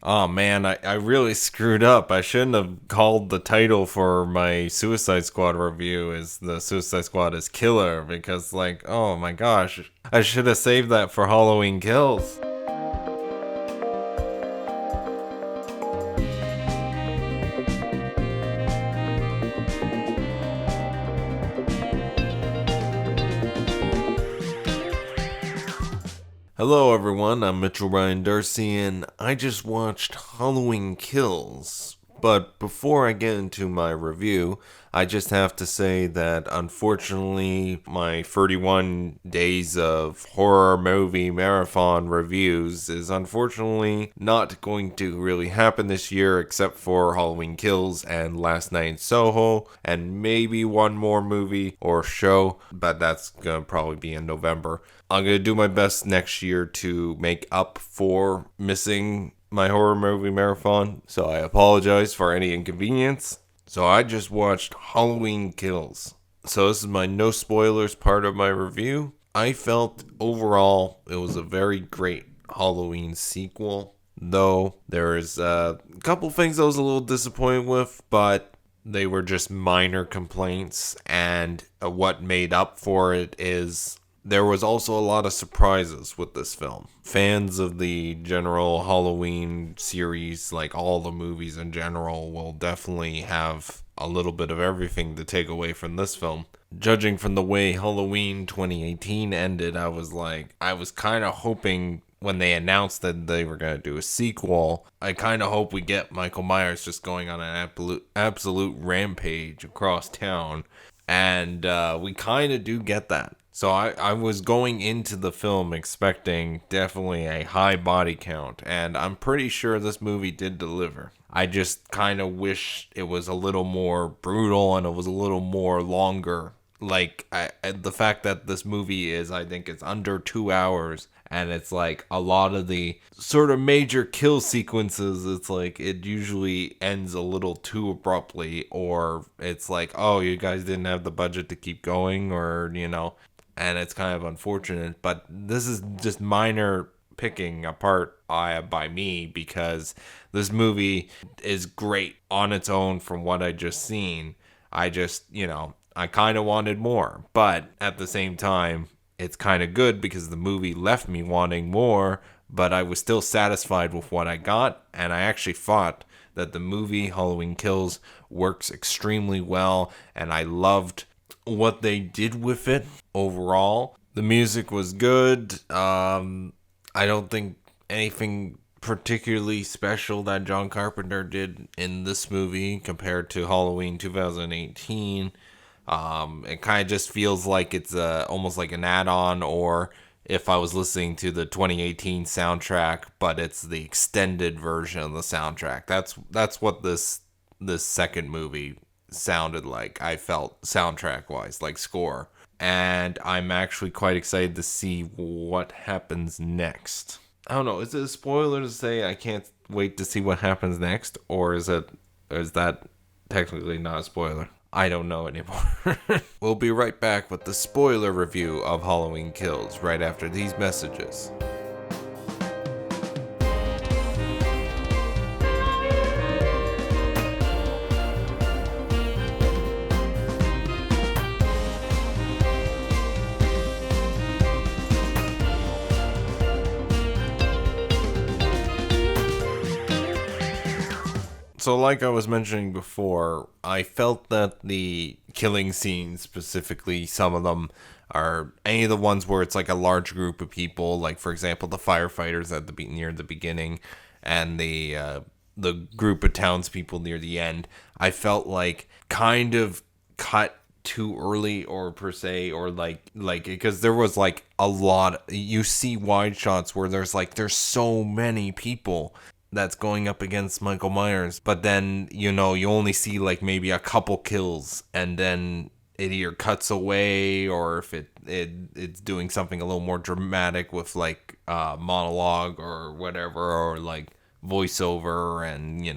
Oh man, I really screwed up. I shouldn't have called the title for my Suicide Squad review as the Suicide Squad is Killer because, like, oh my gosh, I should have saved that for Halloween Kills. Hello, everyone. I'm Mitchell Ryan Darcy, and I just watched Halloween Kills. But before I get into my review, I just have to say that unfortunately, my 31 days of horror movie marathon reviews is unfortunately not going to really happen this year, except for Halloween Kills and Last Night in Soho, and maybe one more movie or show, but that's gonna probably be in November. I'm going to do my best next year to make up for missing my horror movie marathon, so I apologize for any inconvenience. So I just watched Halloween Kills. So this is my no spoilers part of my review. I felt overall it was a very great Halloween sequel, though there is a couple things I was a little disappointed with, but they were just minor complaints, and what made up for it is there was also a lot of surprises with this film. Fans of the general Halloween series, like all the movies in general, will definitely have a little bit of everything to take away from this film. Judging from the way Halloween 2018 ended, I was kind of hoping when they announced that they were going to do a sequel, I kind of hope we get Michael Myers just going on an absolute rampage across town. And we kind of do get that. So I was going into the film expecting definitely a high body count, and I'm pretty sure this movie did deliver. I just kind of wish it was a little more brutal and it was a little more longer. The fact that this movie is, I think it's under 2 hours, and it's like a lot of the sort of major kill sequences, it's like it usually ends a little too abruptly, or it's like, oh, you guys didn't have the budget to keep going, or, and it's kind of unfortunate. But this is just minor picking apart by me, because this movie is great on its own from what I just seen. I just, I kind of wanted more, but at the same time, it's kind of good because the movie left me wanting more, but I was still satisfied with what I got, and I actually thought that the movie Halloween Kills works extremely well, and I loved what they did with it overall. The music was good. I don't think anything particularly special that John Carpenter did in this movie compared to Halloween 2018. It kind of just feels like it's almost like an add-on, or if I was listening to the 2018 soundtrack, but it's the extended version of the soundtrack. That's what this second movie sounded like. I felt soundtrack-wise, like score. And I'm actually quite excited to see what happens next. I don't know, is it a spoiler to say I can't wait to see what happens next, or is that technically not a spoiler? I don't know anymore. We'll be right back with the spoiler review of Halloween Kills right after these messages. So like I was mentioning before, I felt that the killing scenes, specifically some of them, are any of the ones where it's like a large group of people, like for example the firefighters at near the beginning, and the group of townspeople near the end. I felt like kind of cut too early, or per se, or like because there was like a lot. You see wide shots where there's so many people that's going up against Michael Myers, but then you only see like maybe a couple kills, and then it either cuts away, or if it's doing something a little more dramatic with like monologue or whatever, or like voiceover, and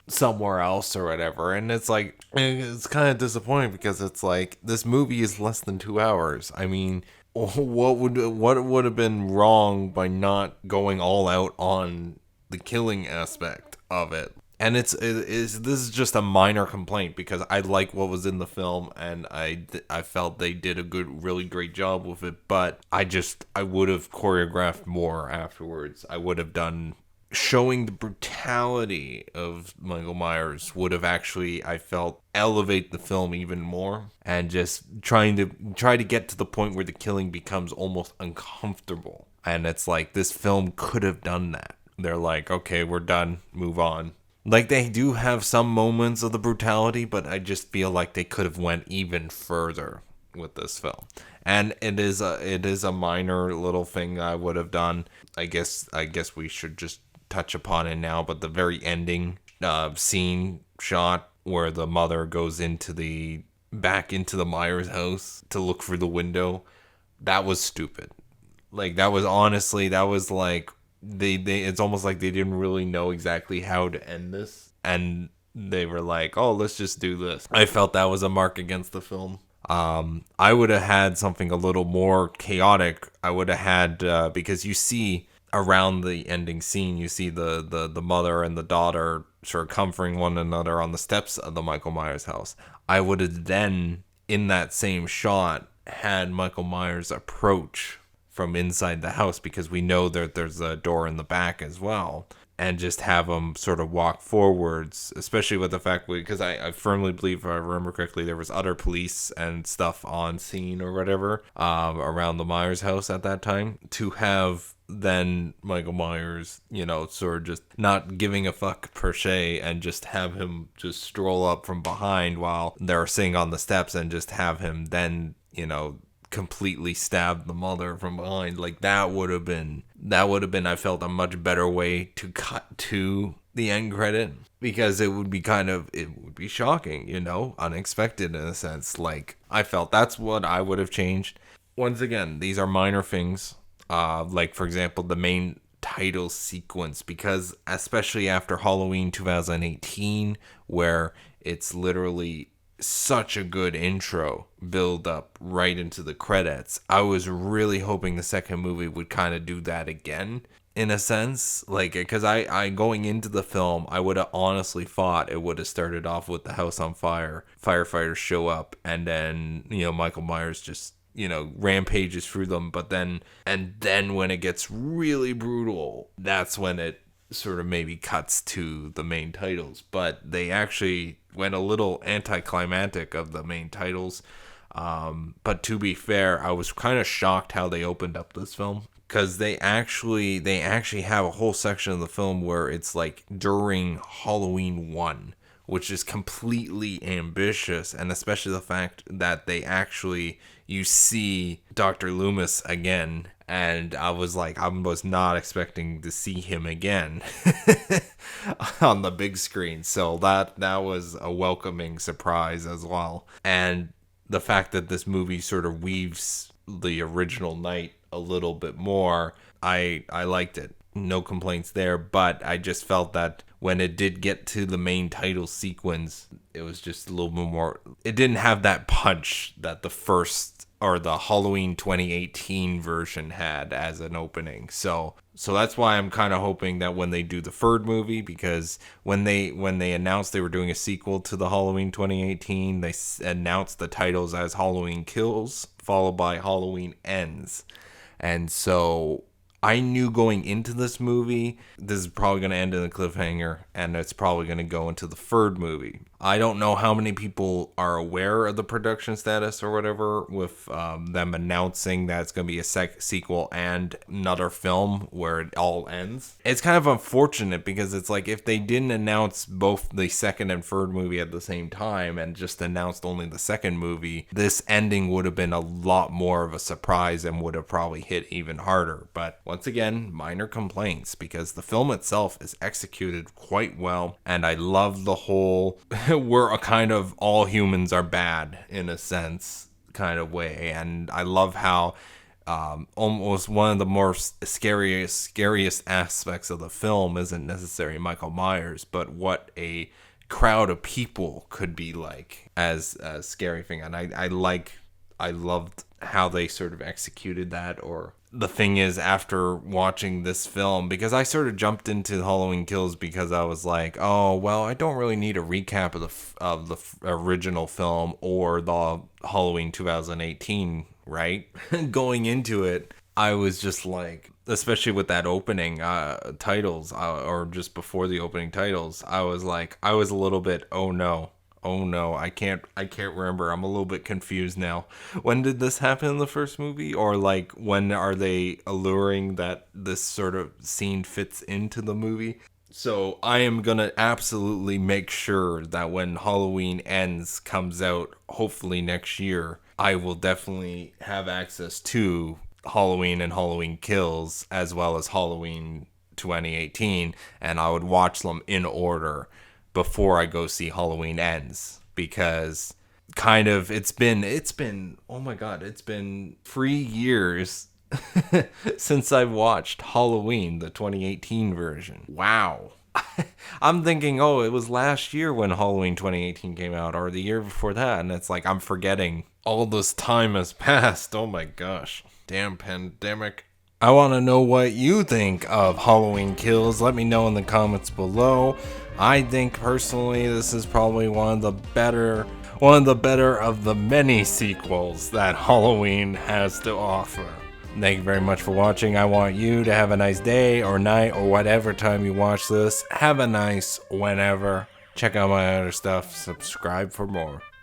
somewhere else or whatever. And it's like, it's kind of disappointing because it's like this movie is less than 2 hours. I mean, what would have been wrong by not going all out on the killing aspect of it. And this is just a minor complaint because I like what was in the film and I felt they did a really great job with it, but I would have choreographed more afterwards. I would have done showing the brutality of Michael Myers would have actually, I felt, elevate the film even more, and just try to get to the point where the killing becomes almost uncomfortable. And it's like this film could have done that. They're like, okay, we're done, move on. Like, they do have some moments of the brutality, but I just feel like they could have went even further with this film. And it is a minor little thing I would have done. I guess we should just touch upon it now, but the very ending scene shot where the mother goes back into the Myers house to look through the window, that was stupid. Like, that was like they it's almost like they didn't really know exactly how to end this, and they were like, oh, let's just do this. I felt that was a mark against the film. I would have had something a little more chaotic. I would have had because you see around the ending scene, you see the mother and the daughter sort of comforting one another on the steps of the Michael Myers house. I would have then, in that same shot, had Michael Myers approach from inside the house, because we know that there's a door in the back as well, and just have him sort of walk forwards, especially with the fact, because I firmly believe, if I remember correctly, there was other police and stuff on scene or whatever around the Myers house at that time, to have then Michael Myers, sort of just not giving a fuck per se, and just have him just stroll up from behind while they're sitting on the steps, and just have him then, completely stab the mother from behind. Like, that would have been, I felt, a much better way to cut to the end credit, because it would be shocking, unexpected in a sense. Like, I felt that's what I would have changed. Once again, these are minor things. Like, for example, the main title sequence, because especially after Halloween 2018, where it's literally such a good intro build up right into the credits, I was really hoping the second movie would kind of do that again, in a sense. Like, because I going into the film, I would have honestly thought it would have started off with the house on fire, firefighters show up, and then Michael Myers just rampages through them. But then when it gets really brutal, that's when it sort of maybe cuts to the main titles. But they actually went a little anticlimactic of the main titles. But to be fair, I was kind of shocked how they opened up this film, because they actually have a whole section of the film where it's like during Halloween 1, which is completely ambitious, and especially the fact that you see Dr. Loomis again, and I was not expecting to see him again on the big screen, so that was a welcoming surprise as well. And the fact that this movie sort of weaves the original night a little bit more, I liked it. No complaints there, but I just felt that when it did get to the main title sequence, it was just a little bit more, it didn't have that punch that the first, or the Halloween 2018 version, had as an opening. So that's why I'm kind of hoping that when they do the third movie, because when they announced they were doing a sequel to the Halloween 2018, they announced the titles as Halloween Kills, followed by Halloween Ends. And so I knew going into this movie, this is probably going to end in a cliffhanger, and it's probably going to go into the third movie. I don't know how many people are aware of the production status or whatever, with them announcing that it's going to be a sequel and another film where it all ends. It's kind of unfortunate, because it's like, if they didn't announce both the second and third movie at the same time and just announced only the second movie, this ending would have been a lot more of a surprise and would have probably hit even harder. But once again, minor complaints, because the film itself is executed quite well, and I love the whole we're a kind of all humans are bad, in a sense, kind of way. And I love how almost one of the more scariest aspects of the film isn't necessarily Michael Myers, but what a crowd of people could be like as a scary thing. And I loved how they sort of executed that, or the thing is, after watching this film, because I sort of jumped into Halloween Kills because I was like, oh well, I don't really need a recap of the original film or the Halloween 2018, right? Going into it, I was just like, especially with that opening titles, or just before the opening titles, I was like, I was a little bit, oh no, I can't remember. I'm a little bit confused now. When did this happen in the first movie? Or like when are they alluring that this sort of scene fits into the movie? So I am gonna absolutely make sure that when Halloween Ends comes out, hopefully next year, I will definitely have access to Halloween and Halloween Kills as well as Halloween 2018, and I would watch them in order before I go see Halloween Ends, because kind of it's been oh my god, it's been 3 years since I've watched Halloween, the 2018 version. Wow. I'm thinking, oh, it was last year when Halloween 2018 came out, or the year before that, and it's like I'm forgetting all this time has passed. Oh my gosh. Damn pandemic. I want to know what you think of Halloween Kills. Let me know in the comments below. I think personally this is probably one of the better of the many sequels that Halloween has to offer. Thank you very much for watching. I want you to have a nice day or night or whatever time you watch this. Have a nice whenever. Check out my other stuff. Subscribe for more.